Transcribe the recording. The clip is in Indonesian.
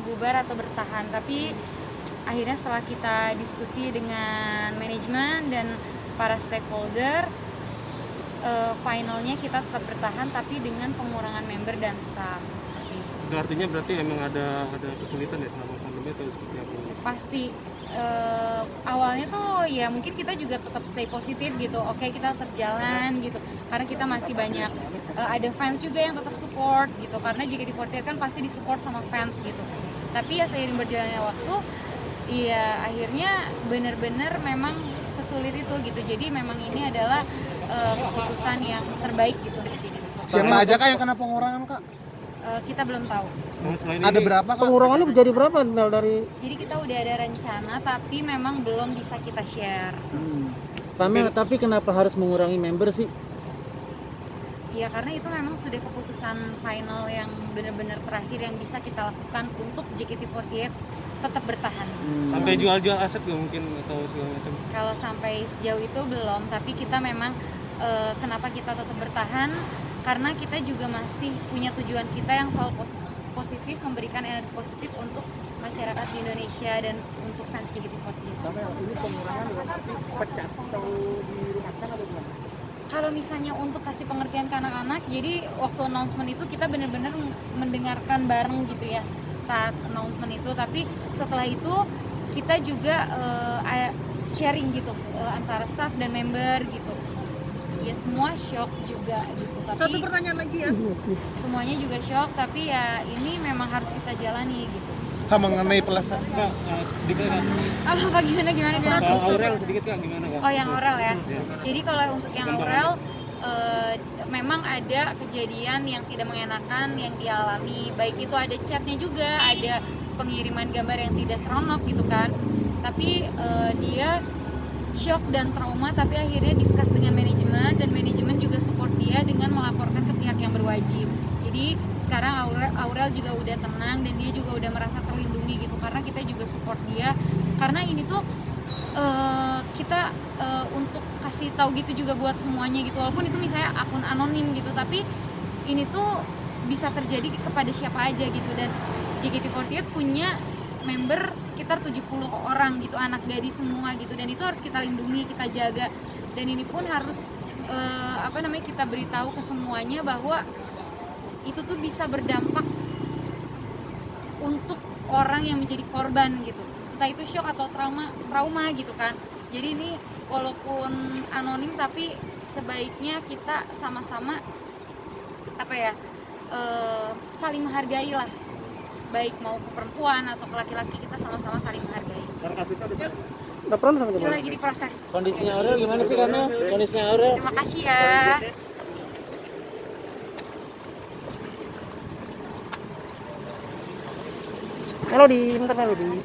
bubar atau bertahan. Tapi akhirnya setelah kita diskusi dengan manajemen dan para stakeholder, finalnya kita tetap bertahan tapi dengan pengurangan member dan staff seperti itu. Itu artinya berarti emang ada kesulitan ya selama pandemi atau seperti apa? Pasti awalnya tuh ya mungkin kita juga tetap stay positif gitu. Oke, kita tetap jalan gitu karena kita masih banyak ada fans juga yang tetap support gitu, karena JKT48 kan pasti disupport sama fans gitu. Tapi ya seiring berjalannya waktu ya akhirnya benar-benar memang sesulit itu gitu. Jadi memang ini adalah keputusan yang terbaik gitu untuk JKT48. Siapa aja kak yang kena pengurangan kak? Kita belum tahu. Ada berapa kak? Pengurangannya jadi berapa Mel dari? Jadi kita udah ada rencana tapi memang belum bisa kita share. Pak Mel, tapi kenapa harus mengurangi member sih? Ya karena itu memang sudah keputusan final yang benar-benar terakhir yang bisa kita lakukan untuk JKT48 tetap bertahan. Sampai jual-jual aset gak mungkin atau segala macam? Kalau sampai sejauh itu belum, tapi kita memang kenapa kita tetap bertahan karena kita juga masih punya tujuan kita yang selalu positif, memberikan energi positif untuk masyarakat di Indonesia dan untuk fans JKT48. Sampai ini pengurangan dalam arti pecat atau dirumahkan atau gimana? Kalau misalnya untuk kasih pengertian ke anak-anak, jadi waktu announcement itu kita benar-benar mendengarkan bareng gitu ya saat announcement itu, tapi setelah itu kita juga sharing gitu antara staff dan member gitu. Ya semua shock juga gitu. Tapi Satu pertanyaan lagi ya. semuanya juga shock, tapi ya ini memang harus kita jalani gitu. Kak mengenai pelaksanaan Kak, sedikit Kak. Apa gimana? Soal Aurel sedikit Kak, gimana Kak? Oh yang Aurel ya. Jadi kalau untuk yang Aurel memang ada kejadian yang tidak mengenakan yang dialami, baik itu ada chatnya juga, ada pengiriman gambar yang tidak seronok gitu kan. Tapi dia shock dan trauma, tapi akhirnya discuss dengan manajemen dan manajemen juga support dia dengan melaporkan ke pihak yang berwajib. Jadi sekarang Aurel juga udah tenang dan dia juga udah merasa terlindungi gitu karena kita juga support dia, karena ini tuh kita untuk kasih tahu gitu juga buat semuanya gitu, walaupun itu misalnya akun anonim gitu, tapi ini tuh bisa terjadi kepada siapa aja gitu. Dan JKT48 punya member sekitar 70 orang gitu, anak gadis semua gitu, dan itu harus kita lindungi, kita jaga, dan ini pun harus kita beritahu ke semuanya bahwa itu tuh bisa berdampak untuk orang yang menjadi korban gitu, entah itu shock atau trauma gitu kan. Jadi ini walaupun anonim tapi sebaiknya kita sama-sama saling menghargai lah, baik mau ke perempuan atau ke laki-laki, kita sama-sama saling menghargai. Nggak pernah sama Ini lagi diproses. Kondisinya Aurel gimana sih Mel? Kondisinya Aurel? Terima kasih ya. Melody, bentar Melody.